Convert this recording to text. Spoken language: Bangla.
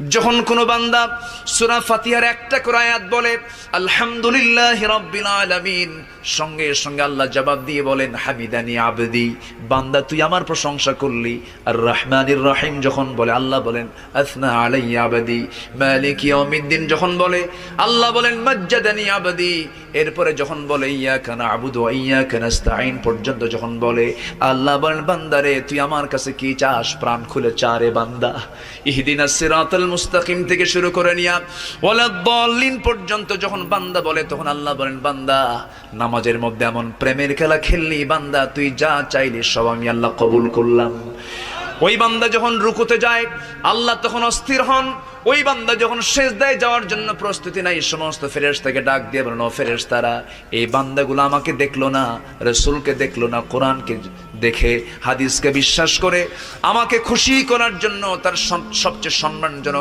যখন কোন বান্দা সূরা ফাতিহার একটা করে আয়াত বলে আলহামদুলিল্লাহি রাব্বিল আলামিন, সঙ্গে সঙ্গে আল্লাহ জবাব দিয়ে বলেন হামিদানি আবদি, বান্দা তুই আমার প্রশংসা করলি। আর রহমানির রহিম যখন বলে আল্লাহ বলেন আসনা আলাইয়া আবদি। মালিক ইয়াউমিদ্দিন যখন বলে আল্লাহ বলেন মাজ্জাদানি আবদি। এরপরে যখন বলে ইয়াকা না'বুদু ওয়া ইয়াকা নাস্তাঈন পর্যন্ত যখন বলে আল্লাহ বলেন বান্দারে তুই আমার কাছে কি চাস, প্রাণ খুলে চারে বান্দা। ইহদিনাস সিরাতাল মুস্তাকিম থেকে শুরু করে নিয়া ওয়ালাদ-দাল্লিন পর্যন্ত যখন বান্দা বলে তখন আল্লাহ বলেন বান্দা নামাজের মধ্যে এমন প্রেমের খেলা খেললি, বান্দা তুই যা চাইলি সব আমি আল্লাহ কবুল করলাম। ওই বান্দা যখন রুকুতে যায় আল্লাহ তখন অস্থির হন। ওই বান্দা যখন সিজদায় যাওয়ার জন্য প্রস্তুতি নাই, সমস্ত ফেরেশতাকে ডাক দিয়ে বলেন ও ফেরেশতারা, এই বান্দাগুলো আমাকে দেখলো না, রাসূলকে দেখলো না, কোরআনকে দেখে হাদিসকে বিশ্বাস করে আমাকে খুশি করার জন্য তার সবচেয়ে সম্মানজনক